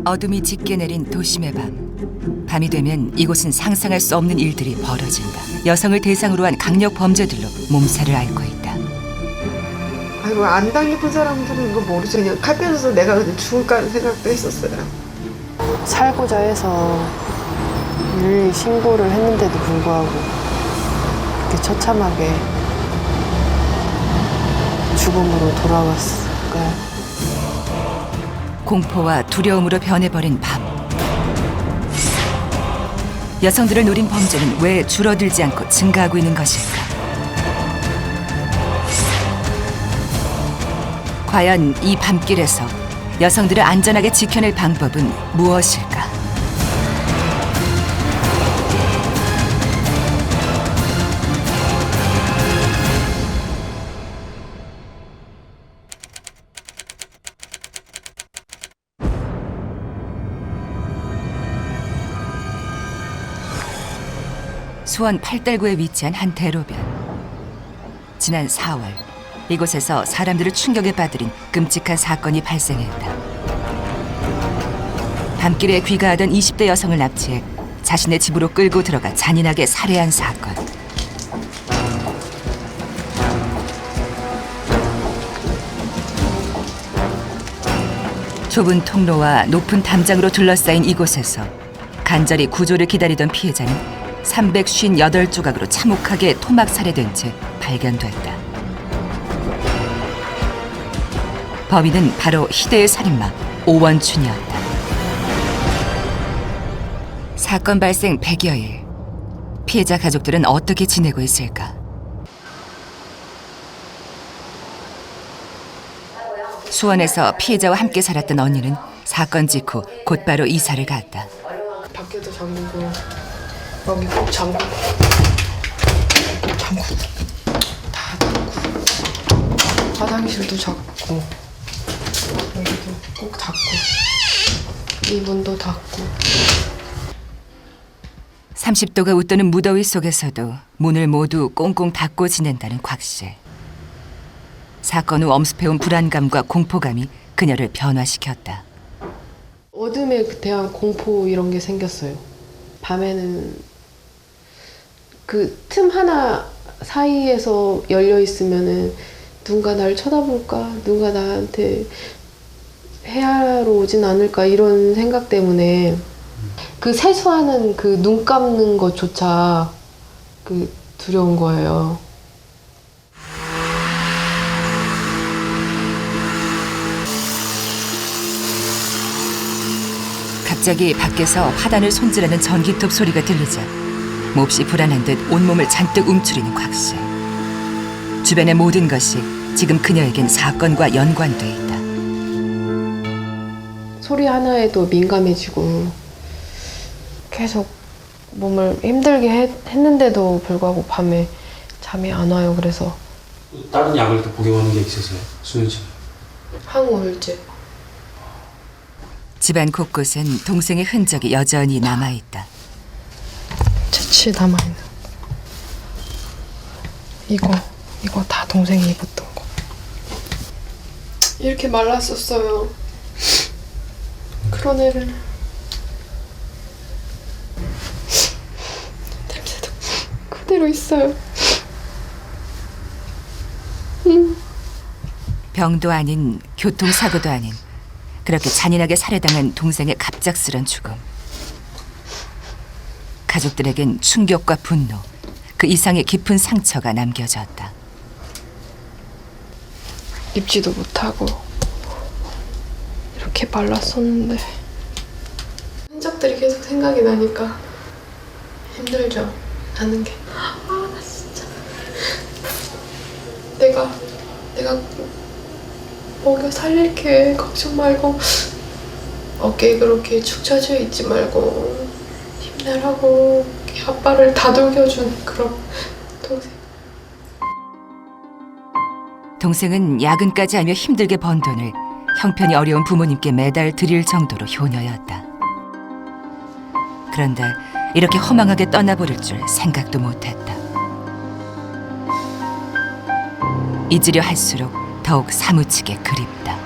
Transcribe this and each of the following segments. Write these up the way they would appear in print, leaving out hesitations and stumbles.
어둠이 짙게 내린 도심의 밤. 밤이 되면 이곳은 상상할 수 없는 일들이 벌어진다. 여성을 대상으로 한 강력 범죄들로 몸살을 앓고 있다. 아이고, 안 당해본 사람들은 이거 모르죠. 그냥 칼 빼줘서 내가 그냥 죽을까 하는 생각도 했었어요. 살고자 해서 윤리 신고를 했는데도 불구하고 그렇게 처참하게 죽음으로 돌아갔을까요? 공포와 두려움으로 변해버린 밤. 여성들을 노린 범죄는 왜 줄어들지 않고 증가하고 있는 것일까? 과연 이 밤길에서 여성들을 안전하게 지켜낼 방법은 무엇일까? 수원 팔달구에 위치한 한 대로변. 지난 4월 이곳에서 사람들을 충격에 빠뜨린 끔찍한 사건이 발생했다. 밤길에 귀가하던 20대 여성을 납치해 자신의 집으로 끌고 들어가 잔인하게 살해한 사건. 좁은 통로와 높은 담장으로 둘러싸인 이곳에서 간절히 구조를 기다리던 피해자는 358조각으로 참혹하게 토막 살해된 채 발견됐다. 범인은 바로 희대의 살인마 오원춘이었다. 사건 발생 100여일. 피해자 가족들은 어떻게 지내고 있을까? 수원에서 피해자와 함께 살았던 언니는 사건 직후 곧바로 이사를 갔다. 밖에도 잠그고 여기 꼭 잠그고 다 닫고 화장실도 닫고 여기도 꼭 닫고 이 문도 닫고 30도가 웃도는 무더위 속에서도 문을 모두 꽁꽁 닫고 지낸다는 곽씨. 사건 후 엄습해온 불안감과 공포감이 그녀를 변화시켰다. 어둠에 대한 공포 이런 게 생겼어요. 밤에는 그 틈 하나 사이에서 열려 있으면은 누군가 나를 쳐다볼까, 누군가 나한테 해하러 오진 않을까 이런 생각 때문에 그 세수하는 그 눈 감는 것조차 그 두려운 거예요. 갑자기 밖에서 화단을 손질하는 전기톱 소리가 들리자 몹시 불안한 듯 온몸을 잔뜩 움츠리는 곽씨. 주변의 모든 것이 지금 그녀에겐 사건과 연관돼 있다. 소리 하나에도 민감해지고 계속 몸을 힘들게 했는데도 불구하고 밤에 잠이 안 와요. 그래서 다른 약을 또 복용하는 게 있으세요? 수면 씨. 항우울제. 집안 곳곳엔 동생의 흔적이 여전히 남아있다. 채취 남아있는 이거 다 동생이 입었던 거. 이렇게 말랐었어요. 그런 애를 냄새도 그대로 있어요. 병도 아닌 교통사고도 아닌 그렇게 잔인하게 살해당한 동생의 갑작스런 죽음. 가족들에겐 충격과 분노, 그 이상의 깊은 상처가 남겨졌다. 입지도 못하고 이렇게 말랐었는데 흔적들이 계속 생각이 나니까 힘들죠. 하는 게. 나 진짜 내가 먹여 살릴게. 걱정 말고 어깨에 그렇게 축 처져 있지 말고 힘내라고 아빠를 다독여준 그런 동생. 동생은 야근까지 하며 힘들게 번 돈을 형편이 어려운 부모님께 매달 드릴 정도로 효녀였다. 그런데 이렇게 허망하게 떠나버릴 줄 생각도 못했다. 잊으려 할수록 더욱 사무치게 그립다.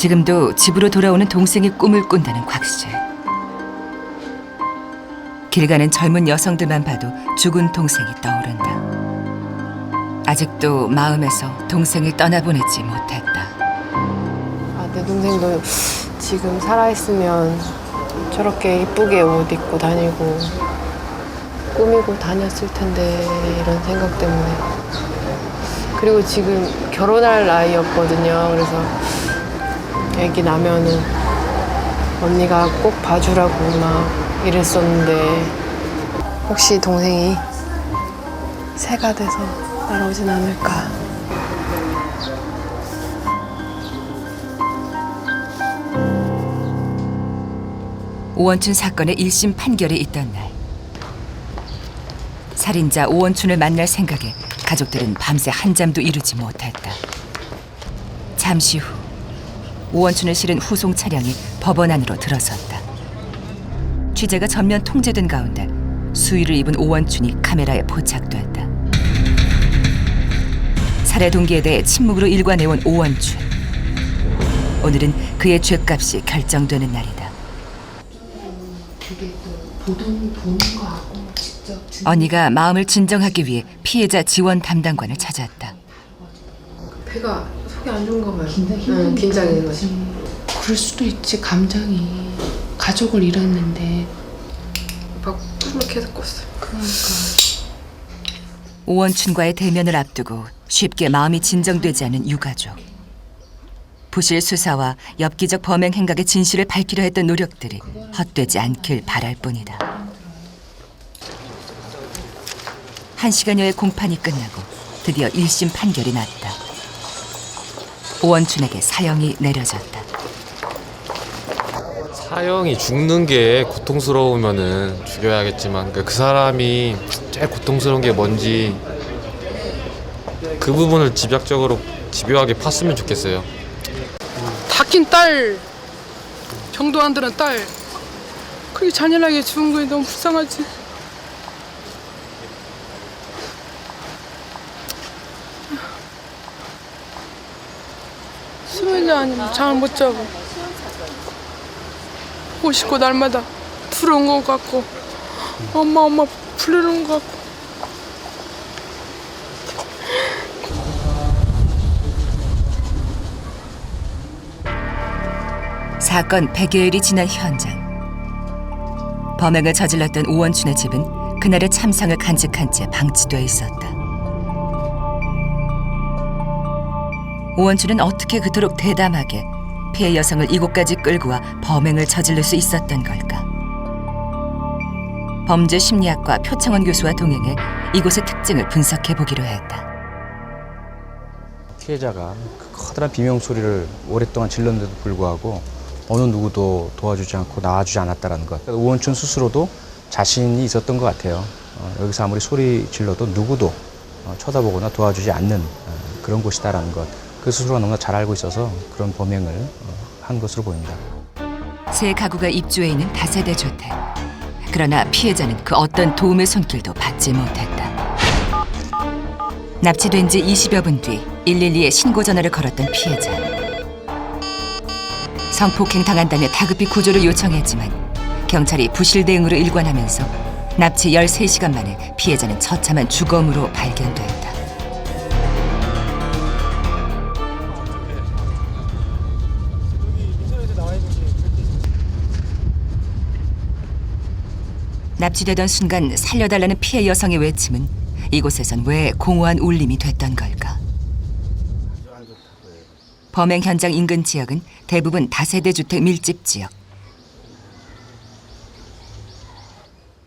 지금도 집으로 돌아오는 동생의 꿈을 꾼다는 곽씨. 길 가는 젊은 여성들만 봐도 죽은 동생이 떠오른다. 아직도 마음에서 동생을 떠나보내지 못했다. 아, 내 동생도 지금 살아있으면 저렇게 이쁘게 옷 입고 다니고 꾸미고 다녔을 텐데, 이런 생각 때문에. 그리고 지금 결혼할 나이였거든요. 그래서 애기 나면은 언니가 꼭 봐주라고 막 이랬었는데, 혹시 동생이 새가 돼서 날아오진 않을까. 오원춘 사건의 1심 판결이 있던 날, 살인자 오원춘을 만날 생각에 가족들은 밤새 한잠도 이루지 못했다. 잠시 후 오원춘을 실은 후송 차량이 법원 안으로 들어섰다. 취재가 전면 통제된 가운데 수의를 입은 오원춘이 카메라에 포착됐다. 살해 동기에 대해 침묵으로 일관해온 오원춘. 오늘은 그의 죗값이 결정되는 날이다. 언니가 마음을 진정하기 위해 피해자 지원 담당관을 찾았다. 배가 속이 안 좋은가 봐요. 긴장이 그럴 수도 있지. 감정이 가족을 잃었는데. 막 꿈을 계속 꿨어요. 그러니까 오원춘과의 대면을 앞두고 쉽게 마음이 진정되지 않은 유가족. 부실 수사와 엽기적 범행 행각의 진실을 밝히려 했던 노력들이 헛되지 않길 바랄 뿐이다. 1시간여의 공판이 끝나고 드디어 1심 판결이 났다. 오원춘에게 사형이 내려졌다. 사형이 죽는 게 고통스러우면은 죽여야겠지만 그 사람이 제일 고통스러운 게 뭔지 그 부분을 집요하게 팠으면 좋겠어요. 닦인 딸, 병도 안 드는 딸, 그렇게 잔인하게 죽은 거에 너무 불쌍하지. 수면이 아니면 잠을 못 자고 보고 싶고 날마다 부러운 것 같고 엄마 부르는 것 같고. 사건 100여일이 지난 현장. 범행을 저질렀던 오원춘의 집은 그날의 참상을 간직한 채 방치돼 있었다. 오원춘은 어떻게 그토록 대담하게 피해 여성을 이곳까지 끌고 와 범행을 저지를 수 있었던 걸까? 범죄 심리학과 표창원 교수와 동행해 이곳의 특징을 분석해 보기로 했다. 피해자가 그 커다란 비명 소리를 오랫동안 질렀는데도 불구하고 어느 누구도 도와주지 않고 나와주지 않았다는 것. 오원춘 스스로도 자신이 있었던 것 같아요. 여기서 아무리 소리 질러도 누구도 쳐다보거나 도와주지 않는 그런 곳이다라는 것. 그 스스로가 너무나 잘 알고 있어서 그런 범행을 한 것으로 보입니다. 새 가구가 입주해 있는 다세대 주택. 그러나 피해자는 그 어떤 도움의 손길도 받지 못했다. 납치된 지 20여 분 뒤 112에 신고 전화를 걸었던 피해자. 성폭행 당한다며 다급히 구조를 요청했지만 경찰이 부실 대응으로 일관하면서 납치 13시간 만에 피해자는 처참한 주검으로 발견됐다. 납치되던 순간 살려달라는 피해 여성의 외침은 이곳에선 왜 공허한 울림이 됐던 걸까? 범행 현장 인근 지역은 대부분 다세대 주택 밀집 지역.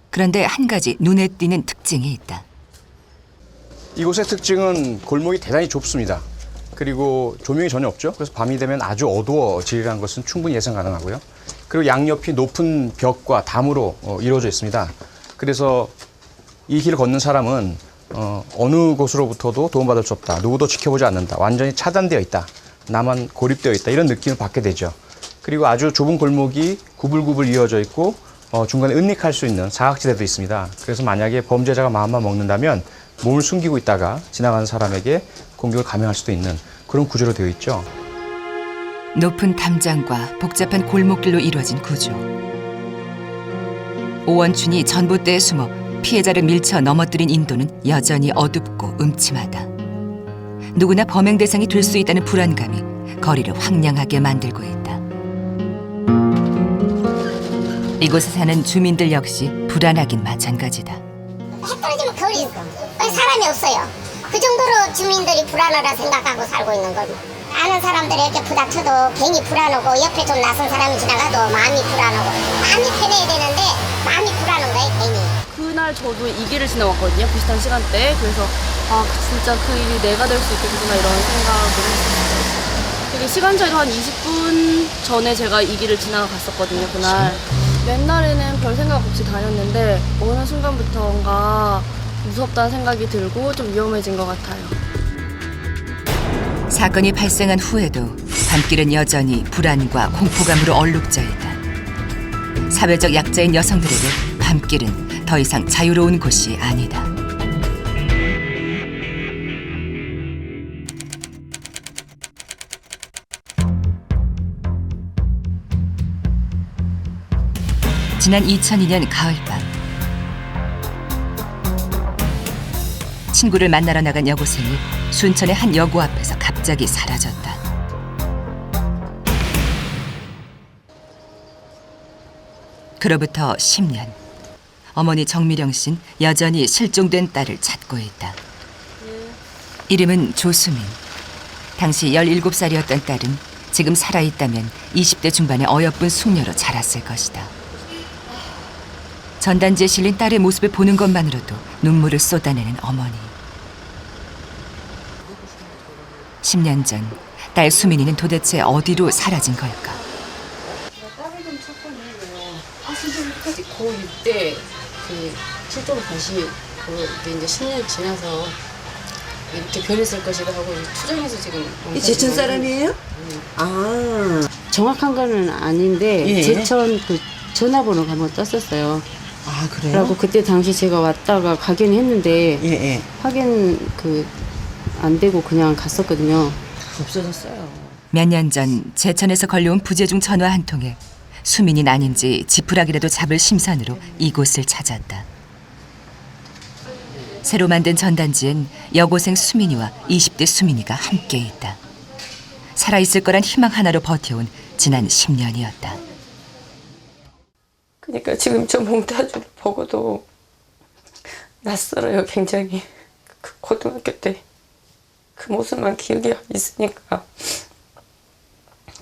그런데 한 가지 눈에 띄는 특징이 있다. 이곳의 특징은 골목이 대단히 좁습니다. 그리고 조명이 전혀 없죠. 그래서 밤이 되면 아주 어두워지리라는 것은 충분히 예상 가능하고요. 그리고 양옆이 높은 벽과 담으로 이루어져 있습니다. 그래서 이 길을 걷는 사람은 어느 곳으로부터도 도움받을 수 없다. 누구도 지켜보지 않는다. 완전히 차단되어 있다. 나만 고립되어 있다. 이런 느낌을 받게 되죠. 그리고 아주 좁은 골목이 구불구불 이어져 있고 중간에 은닉할 수 있는 사각지대도 있습니다. 그래서 만약에 범죄자가 마음만 먹는다면 몸을 숨기고 있다가 지나가는 사람에게 공격을 감행할 수도 있는 그런 구조로 되어 있죠. 높은 담장과 복잡한 골목길로 이루어진 구조. 오원춘이 전봇대에 숨어 피해자를 밀쳐 넘어뜨린 인도는 여전히 어둡고 음침하다. 누구나 범행 대상이 될 수 있다는 불안감이 거리를 황량하게 만들고 있다. 이곳에 사는 주민들 역시 불안하긴 마찬가지다. 해 떨어지면 거리 사람이 없어요. 그 정도로 주민들이 불안하다 생각하고 살고 있는 거죠. 아는 사람들이 이렇게 부닥쳐도 괜히 불안하고 옆에 좀 낯선 사람이 지나가도 마음이 불안하고 마음이 편해야 되는데 마음이 불안한 거예요 괜히. 그날 저도 이 길을 지나왔거든요. 비슷한 시간대에. 그래서 아 진짜 그 일이 내가 될 수 있겠구나 이런 생각을 했었어요. 되게 시간 차이로 한 20분 전에 제가 이 길을 지나갔었거든요. 그날. 옛날에는 별 생각 없이 다녔는데 어느 순간부터인가 무섭다는 생각이 들고 좀 위험해진 것 같아요. 사건이 발생한 후에도 밤길은 여전히 불안과 공포감으로 얼룩져 있다. 사회적 약자인 여성들에게 밤길은 더 이상 자유로운 곳이 아니다. 지난 2002년 가을밤, 친구를 만나러 나간 여고생이 순천의 한 여고 앞에서 갑자기 사라졌다. 그로부터 10년, 어머니 정미령 씨는 여전히 실종된 딸을 찾고 있다. 이름은 조수민. 당시 17살이었던 딸은 지금 살아있다면 20대 중반의 어여쁜 숙녀로 자랐을 것이다. 전단지에 실린 딸의 모습을 보는 것만으로도 눈물을 쏟아내는 어머니. 10년 전 딸 수민이는 도대체 어디로 사라진 걸까? 고6 때 그 실종 다시 이제 10년 지나서 이렇게 변했을 것이라 하고 추정해서 지금 이 제천 사람이에요? 정확한 거는 아닌데 예. 제천 그 전화번호가 한번 떴었어요. 아 그래요? 그리고 그때 당시 제가 왔다가 가긴 했는데 예. 확인 안 되고 그냥 갔었거든요. 없어졌어요. 몇 년 전 제천에서 걸려온 부재중 전화 한 통에 수민이 아닌지 지푸라기라도 잡을 심산으로 이곳을 찾았다. 새로 만든 전단지엔 여고생 수민이와 20대 수민이가 함께 있다. 살아있을 거란 희망 하나로 버텨온 지난 10년이었다. 그러니까 지금 저 몽타주를 보고도 낯설어요 굉장히. 그 고등학교 때 그 모습만 기억이 있으니까.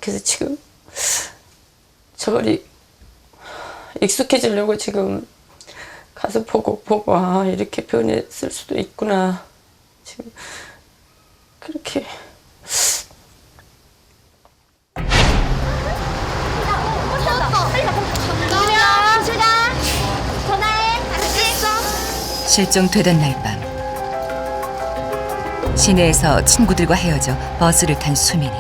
그래서 지금 저걸 익숙해지려고 지금 가서 보고 아 이렇게 변했을 수도 있구나 지금 그렇게. 실종되던 날 밤, 시내에서 친구들과 헤어져 버스를 탄 수민이.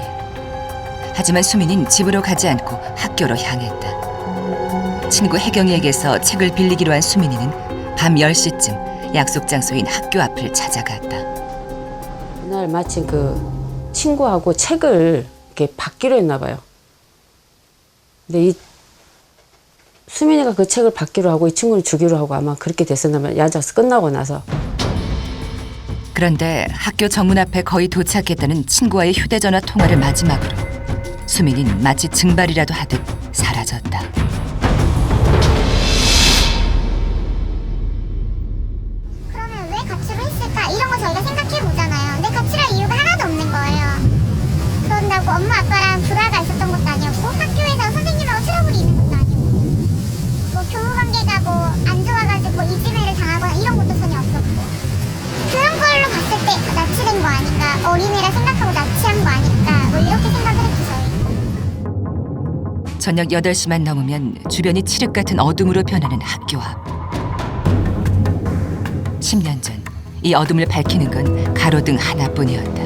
하지만 수민이는 집으로 가지 않고 학교로 향했다. 친구 혜경이에게서 책을 빌리기로 한 수민이는 밤 10시쯤 약속 장소인 학교 앞을 찾아갔다. 그날 마침 그 친구하고 책을 이렇게 받기로 했나 봐요. 근데 이 수민이가 그 책을 받기로 하고 이 친구는 주기로 하고 아마 그렇게 됐었나 봐요. 야자수 끝나고 나서. 그런데 학교 정문 앞에 거의 도착했다는 친구와의 휴대전화 통화를 마지막으로 수민이는 마치 증발이라도 하듯 사라졌다. 그러면 왜 가출을 했을까 이런 거 저희가 생각해 보잖아요. 근데 가출할 이유가 하나도 없는 거예요. 그런다고 엄마 아빠랑 불화가 있었던 것도 아니었고 학교에서 선생님하고 트러블이 있는 것도 아니고 뭐 교우 관계가 뭐 안 좋아가지고 이지매를 당하거나 이런 것도 전혀 없었고 그런 걸로 봤을 때 납치된 거 아닌가 어린애라 생각하고 납치한 거 아닐까 뭐 이렇게 생각을 했죠 저희. 저녁 8시만 넘으면 주변이 칠흑 같은 어둠으로 변하는 학교 앞. 10년 전 이 어둠을 밝히는 건 가로등 하나뿐이었다.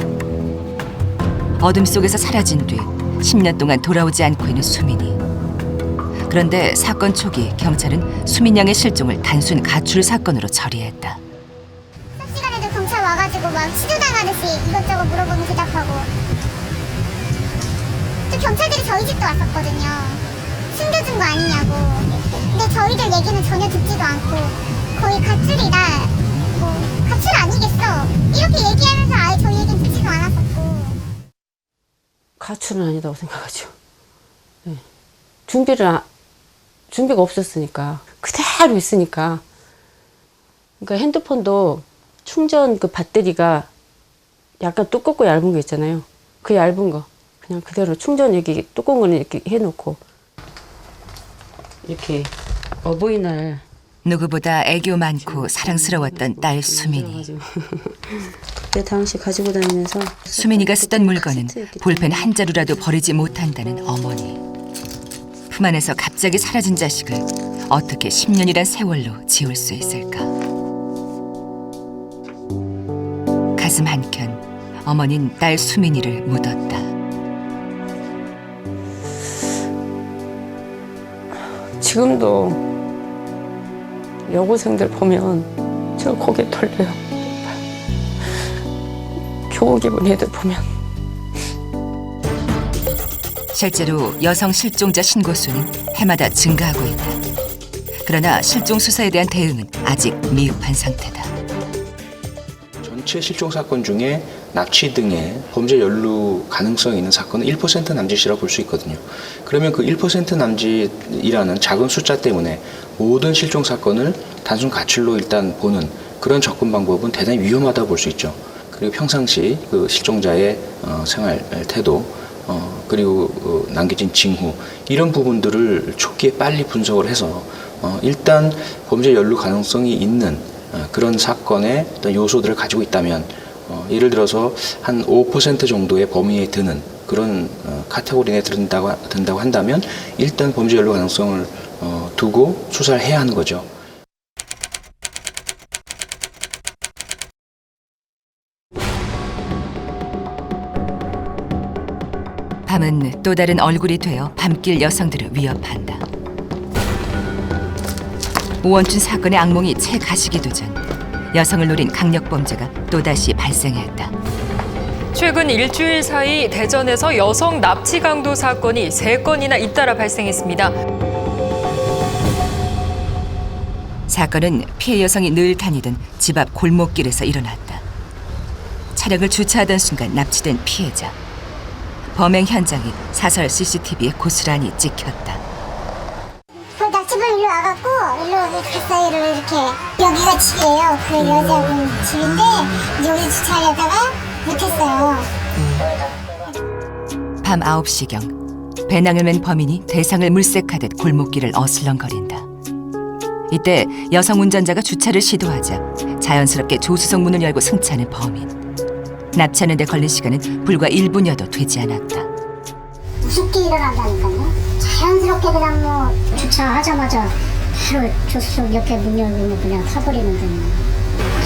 어둠 속에서 사라진 뒤 10년 동안 돌아오지 않고 있는 수민이. 그런데 사건 초기 경찰은 수민 양의 실종을 단순 가출 사건으로 처리했다. 수업 시간에도 경찰 와가지고 막 치료당하듯이 이것저것 물어보면 대답하고 경찰들이 저희 집도 왔었거든요. 숨겨준 거 아니냐고. 근데 저희들 얘기는 전혀 듣지도 않고 거의 가출이다. 뭐 가출 아니겠어. 이렇게 얘기하면서 아예 저희 얘기는 듣지도 않았었고. 가출은 아니다고 생각하죠. 네. 준비가 없었으니까 그대로 있으니까. 그러니까 핸드폰도 충전 그 배터리가 약간 두껍고 얇은 거 있잖아요. 그 얇은 거 그냥 그대로 충전 여기 두꺼운 거는 이렇게 해놓고 이렇게 어버이날 누구보다 애교 많고 사랑스러웠던 딸 수민이. 그때 당시 가지고 다니면서 수민이가 쓰던 물건은 볼펜 한 자루라도 버리지 못한다는 어머니. 품 안에서 갑자기 사라진 자식을 어떻게 10년이란 세월로 지울 수 있을까? 가슴 한켠 어머닌 딸 수민이를 묻었다. 지금도 여고생들 보면 저 고개 돌려요. 교복 입은 애들 보면. 실제로 여성 실종자 신고 수는 해마다 증가하고 있다. 그러나 실종 수사에 대한 대응은 아직 미흡한 상태다. 전체 실종 사건 중에 납치 등의 범죄 연루 가능성이 있는 사건은 1% 남짓이라고 볼 수 있거든요. 그러면 그 1% 남짓이라는 작은 숫자 때문에 모든 실종 사건을 단순 가출로 일단 보는 그런 접근 방법은 대단히 위험하다고 볼 수 있죠. 그리고 평상시 그 실종자의 생활 태도 그리고 남겨진 징후 이런 부분들을 초기에 빨리 분석을 해서 일단 범죄 연루 가능성이 있는 그런 사건의 어떤 요소들을 가지고 있다면 예를 들어서 한 5% 정도의 범위에 드는 그런 카테고리 내에 든다고 한다면 일단 범죄 연루 가능성을 두고 수사를 해야 하는 거죠. 밤은 또 다른 얼굴이 되어 밤길 여성들을 위협한다. 오원춘 사건의 악몽이 채 가시기도 전 여성을 노린 강력범죄가 또다시 발생했다. 최근 일주일 사이 대전에서 여성 납치 강도 사건이 3건이나 잇따라 발생했습니다. 사건은 피해 여성이 늘 다니던 집 앞 골목길에서 일어났다. 차량을 주차하던 순간 납치된 피해자. 범행 현장이 사설 CCTV에 고스란히 찍혔다. 나 집을 일로 와갖고 일로 갔어요. 이렇게 여기가 집이에요. 그 여자분 집인데 여기 주차하려다가 못했어요. 밤 9시경 배낭을 맨 범인이 대상을 물색하듯 골목길을 어슬렁거린다. 이때 여성 운전자가 주차를 시도하자 자연스럽게 조수석 문을 열고 승차하는 범인. 납치하는 데 걸린 시간은 불과 1분여도 되지 않았다. 무섭게 일어난다니까요. 자연스럽게 그냥 뭐 주차하자마자 바로 조수석 옆에 문 열고 그냥 타버리는 거예요.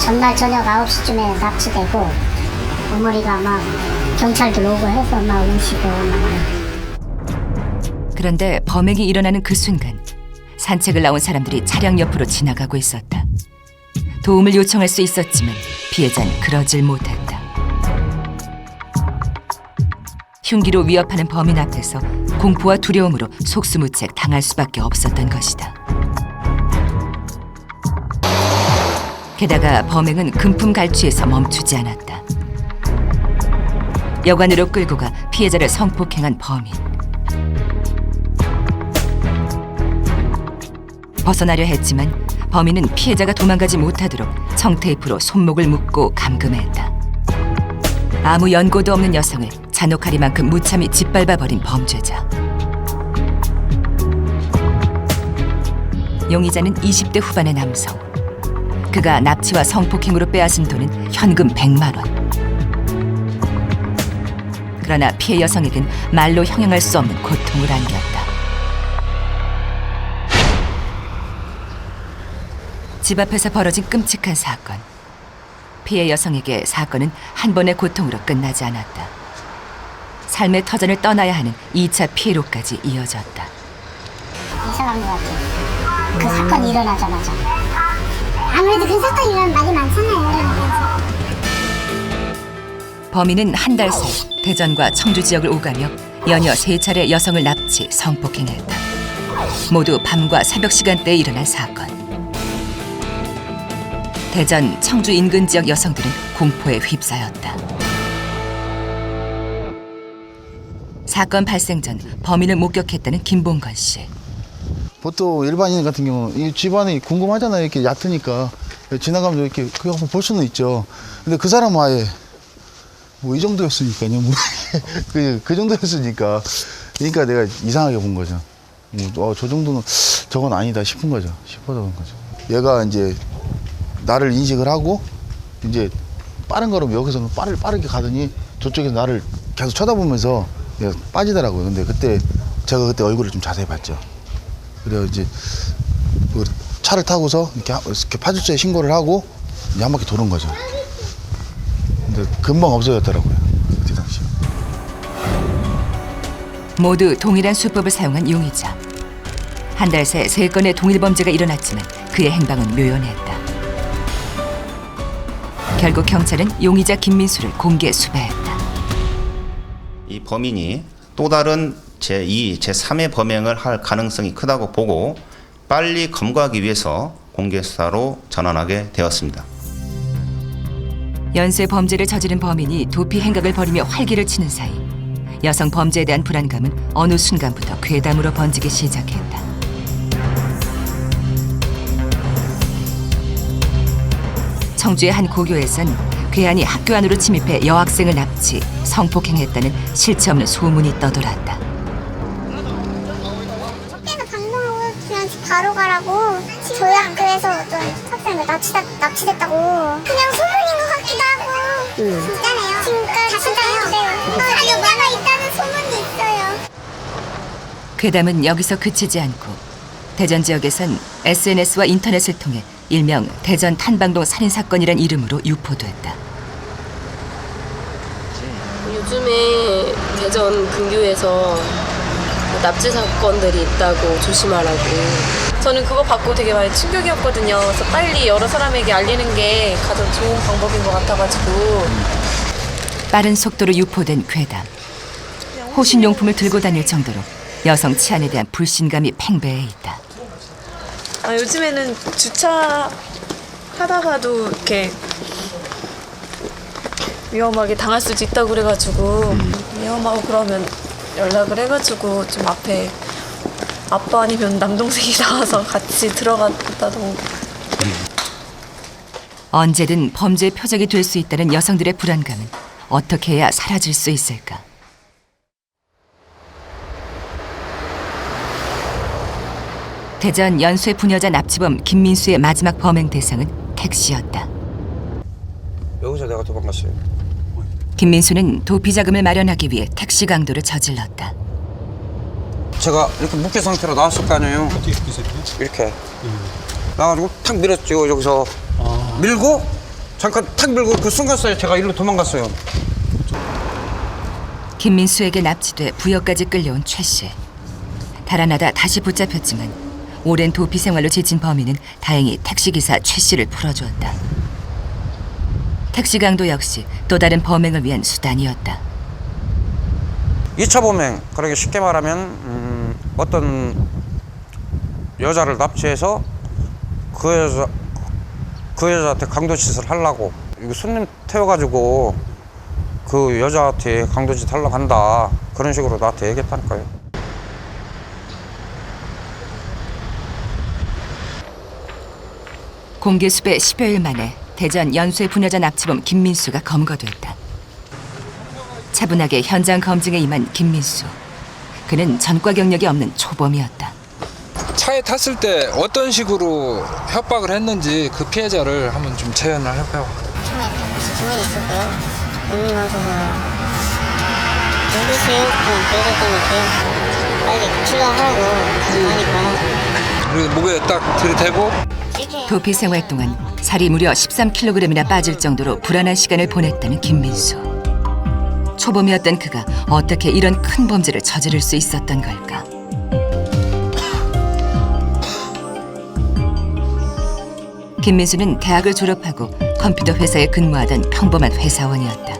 전날 저녁 9시쯤에 납치되고 어머니가 막 경찰들 오고 해서 막 우시고 막. 그런데 범행이 일어나는 그 순간 산책을 나온 사람들이 차량 옆으로 지나가고 있었다. 도움을 요청할 수 있었지만 피해자는 그러질 못했다. 흉기로 위협하는 범인 앞에서 공포와 두려움으로 속수무책 당할 수밖에 없었던 것이다. 게다가 범행은 금품 갈취에서 멈추지 않았다. 여관으로 끌고 가 피해자를 성폭행한 범인. 벗어나려 했지만 범인은 피해자가 도망가지 못하도록 청테이프로 손목을 묶고 감금했다. 아무 연고도 없는 여성을 잔혹하리만큼 무참히 짓밟아버린 범죄자. 용의자는 20대 후반의 남성. 그가 납치와 성폭행으로 빼앗은 돈은 현금 100만 원. 그러나 피해 여성에겐 말로 형용할 수 없는 고통을 안겼다. 집 앞에서 벌어진 끔찍한 사건. 피해 여성에게 사건은 한 번의 고통으로 끝나지 않았다. 삶의 터전을 떠나야 하는 2차 피해로까지 이어졌다. 이상한 것 같아요. 그 사건이 일어나자마자. 아무래도 그 사건이 일어나면 말이 많잖아요. 범인은 한 달 새 대전과 청주 지역을 오가며 연이어 3차례 여성을 납치, 성폭행했다. 모두 밤과 새벽 시간대에 일어난 사건. 대전, 청주 인근 지역 여성들은 공포에 휩싸였다. 사건 발생 전 범인을 목격했다는 김봉건 씨. 보통 일반인 같은 경우 이 집안이 궁금하잖아요. 이렇게 얕으니까 지나가면 이렇게 그거 한번 볼 수는 있죠. 근데 그 사람은 아예 뭐 이 정도였으니까요. 뭐 그 정도였으니까 그러니까 내가 이상하게 본 거죠. 저 정도는 저건 아니다 싶은 거죠. 싶어서 그런 거죠. 얘가 이제 나를 인식을 하고 이제 빠른 걸음 여기서는 빠르게 가더니 저쪽에서 나를 계속 쳐다보면서 빠지더라고요. 근데 제가 그때 얼굴을 좀 자세히 봤죠. 그래서 이제 차를 타고서 이렇게 파출소에 신고를 하고 이제 한 바퀴 도는 거죠. 근데 금방 없어졌더라고요. 그때 당시. 모두 동일한 수법을 사용한 용의자. 한 달 새 3건의 동일 범죄가 일어났지만 그의 행방은 묘연했다. 결국 경찰은 용의자 김민수를 공개 수배했다. 이 범인이 또 다른 제2, 제3의 범행을 할 가능성이 크다고 보고 빨리 검거하기 위해서 공개 수사로 전환하게 되었습니다. 연쇄 범죄를 저지른 범인이 도피 행각을 벌이며 활기를 치는 사이 여성 범죄에 대한 불안감은 어느 순간부터 괴담으로 번지기 시작했다. 청주의 한 고교에선 괴한이 학교 안으로 침입해 여학생을 납치, 성폭행했다는 실체 없는 소문이 떠돌았다. 학교에서 방송하고 그냥 집 바로 가라고 저희 학교에서 어떤 학생을 납치됐다고 그냥 소문인 것 같기도 하고 진짜네요. 지금까지 진짜요? 네. 자료가 있다는 소문이 있어요. 괴담은 여기서 그치지 않고 대전 지역에선 SNS와 인터넷을 통해 일명 대전 탄방동 살인사건이란 이름으로 유포됐다. 요즘에 대전 근교에서 납치 사건들이 있다고 조심하라고. 저는 그거 받고 되게 많이 충격이었거든요. 그래서 빨리 여러 사람에게 알리는 게 가장 좋은 방법인 것 같아가지고. 빠른 속도로 유포된 괴담. 호신용품을 들고 다닐 정도로 여성 치안에 대한 불신감이 팽배해 있다. 요즘에는 주차하다가도 이렇게 위험하게 당할 수도 있다고 그래가지고 위험하고 그러면 연락을 해가지고 좀 앞에 아빠 아니면 남동생이 나와서 같이 들어갔다던가. 언제든 범죄의 표적이 될 수 있다는 여성들의 불안감은 어떻게 해야 사라질 수 있을까? 대전 연쇄 부녀자 납치범 김민수의 마지막 범행 대상은 택시였다. 여기서 내가 도망갔어요. 김민수는 도피 자금을 마련하기 위해 택시 강도를 저질렀다. 제가 이렇게 묶여 상태로 나왔을 거 아니에요. 이렇게 나가지고 탁 밀었죠. 여기서 밀고 잠깐 탁 밀고 그 순간 사이에 제가 이리로 도망갔어요. 김민수에게 납치돼 부여까지 끌려온 최 씨. 달아나다 다시 붙잡혔지만 오랜 도피 생활로 지친 범인은 다행히 택시기사 최 씨를 풀어주었다. 택시 강도 역시 또 다른 범행을 위한 수단이었다. 2차 범행, 그러게 쉽게 말하면 어떤 여자를 납치해서 그 여자한테 강도짓을 하려고 이거 손님 태워가지고 그 여자한테 강도짓 하려고 한다 그런 식으로 나한테 얘기했다니까요. 공개 수배 10여일 만에 대전 연쇄 부녀자 납치범 김민수가 검거됐다. 차분하게 현장 검증에 임한 김민수. 그는 전과 경력이 없는 초범이었다. 차에 탔을 때 어떤 식으로 협박을 했는지 그 피해자를 한번 좀 재연을 해봐요. 처음에 주문이 있었고요. 주문이 와서 누구세요? 그래서 빨리 출동하라고 하니까 그리고 목에 딱 들이대고 도피 생활 동안 살이 무려 13kg이나 빠질 정도로 불안한 시간을 보냈다는 김민수. 초범이었던 그가 어떻게 이런 큰 범죄를 저지를 수 있었던 걸까? 김민수는 대학을 졸업하고 컴퓨터 회사에 근무하던 평범한 회사원이었다.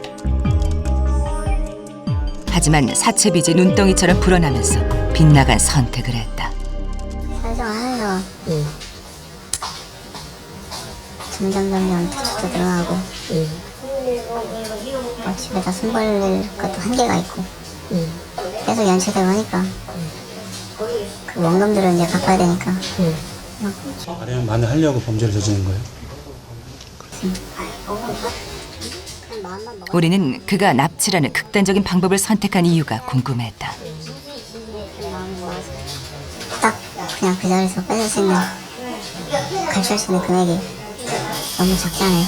하지만 사채빚이 눈덩이처럼 불어나면서 빗나간 선택을 했다. 사정하면서 점점 대출도 들어가고 집에다 손 벌릴 것도 한계가 있고 계속 연체되고 하니까 그 원금들은 이제 갚아야 되니까 가량 만회하려고 범죄를 저지른 거예요? 우리는 그가 납치라는 극단적인 방법을 선택한 이유가 궁금했다. 딱 그냥 그 자리에서 뺏을 수 있는 갈취할 수 있는 금액이 너무 적잖아요.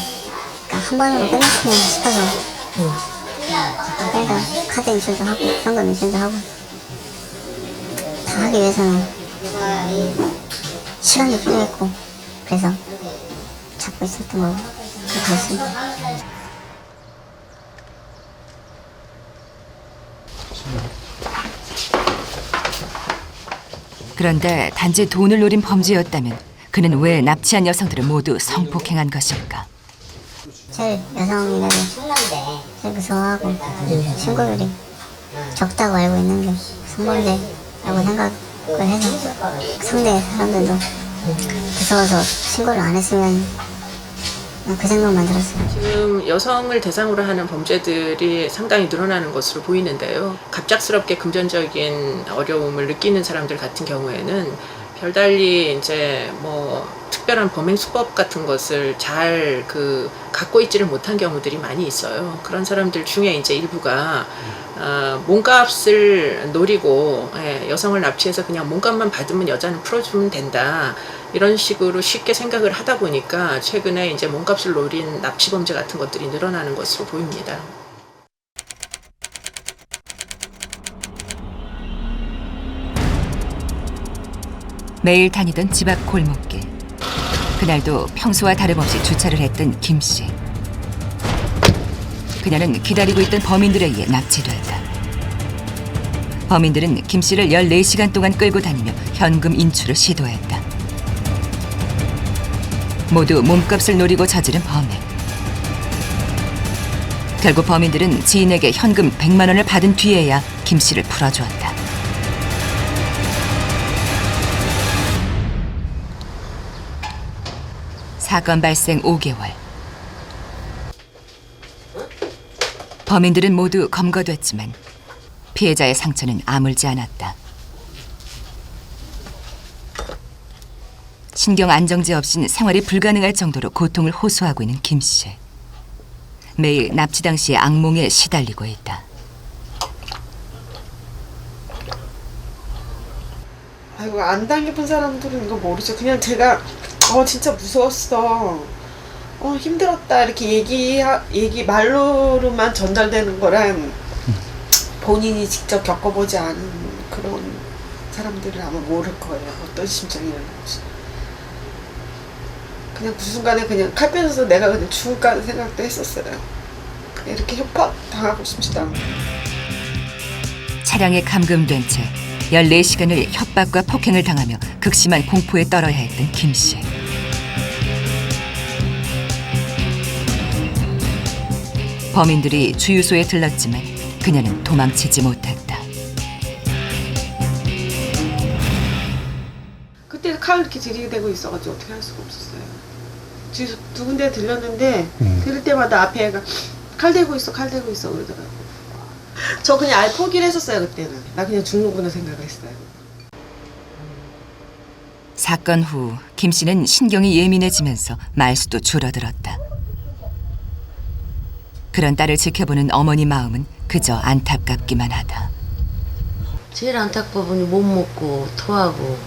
그러니까 한 번으로 끝났으면 싶어서 그러니까 카드 인출도 하고 현금 인출도 하고 다 하기 위해서는 시간도 필요했고 그래서 잡고 있었던 거고 그렇게 됐습니다. 그런데 단지 돈을 노린 범죄였다면 그는 왜 납치한 여성들을 모두 성폭행한 것일까? 제일 여성이라도 제일 무서워하고 신고율이 적다고 알고 있는 게 성범죄라고 생각을 해서 상대 사람들도 무서워서 신고를 안 했으면 그 생각만 들었어요. 지금 여성을 대상으로 하는 범죄들이 상당히 늘어나는 것으로 보이는데요. 갑작스럽게 금전적인 어려움을 느끼는 사람들 같은 경우에는 별달리 이제 뭐 특별한 범행 수법 같은 것을 잘 갖고 있지를 못한 경우들이 많이 있어요. 그런 사람들 중에 이제 일부가 몸값을 노리고 여성을 납치해서 그냥 몸값만 받으면 여자는 풀어주면 된다. 이런 식으로 쉽게 생각을 하다 보니까 최근에 이제 몸값을 노린 납치 범죄 같은 것들이 늘어나는 것으로 보입니다. 매일 다니던 집 앞 골목길. 그날도 평소와 다름없이 주차를 했던 김 씨. 그녀는 기다리고 있던 범인들에 의해 납치됐다. 범인들은 김 씨를 14시간 동안 끌고 다니며 현금 인출을 시도했다. 모두 몸값을 노리고 저지른 범행. 결국 범인들은 지인에게 현금 100만 원을 받은 뒤에야 김 씨를 풀어주었다. 사건 발생 5개월. 범인들은 모두 검거됐지만 피해자의 상처는 아물지 않았다. 신경 안정제 없인 생활이 불가능할 정도로 고통을 호소하고 있는 김 씨. 매일 납치 당시의 악몽에 시달리고 있다. 아이고 안 당해본 사람들은 이거 모르죠. 그냥 제가 진짜 무서웠어. 힘들었다 이렇게 얘기 말로만 전달되는 거랑 본인이 직접 겪어보지 않은 그런 사람들은 아마 모를 거예요. 어떤 심정이었는지. 그냥 그 순간에 그냥 칼 빼서 내가 그냥 죽을까 하는 생각도 했었어요. 이렇게 협박 당하고 싶지도 않고. 차량에 감금된 채 14시간을 협박과 폭행을 당하며 극심한 공포에 떨어야 했던 김 씨. 범인들이 주유소에 들렀지만 그녀는 도망치지 못했다. 그때 칼을 이렇게 들이대고 있어가지고 어떻게 할 수가 없었어요. 주유소 두 군데 들렸는데 들을 때마다 앞에 애가 칼 대고 있어 그러더라고. 저 그냥 아예 포기를 했었어요. 그때는 나 그냥 죽는구나 생각을 했어요. 사건 후 김 씨는 신경이 예민해지면서 말수도 줄어들었다. 그런 딸을 지켜보는 어머니 마음은 그저 안타깝기만 하다. 제일 안타까운 못 먹고 토하고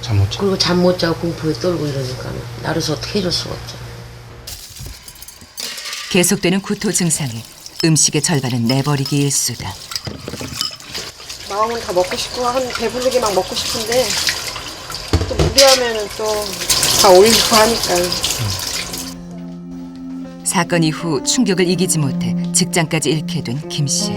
잠 못 자. 그리고 잠 못 자고 공포에 떨고 이러니까 나로서 어떻게 해줄 수가 없죠. 계속되는 구토 증상에 음식의 절반은 내버리기 일쑤다. 마음은 다 먹고 싶고 배부르게 막 먹고 싶은데 또 무리하면은 또 다 올리고 하니까요. 사건 이후 충격을 이기지 못해 직장까지 잃게 된 김 씨.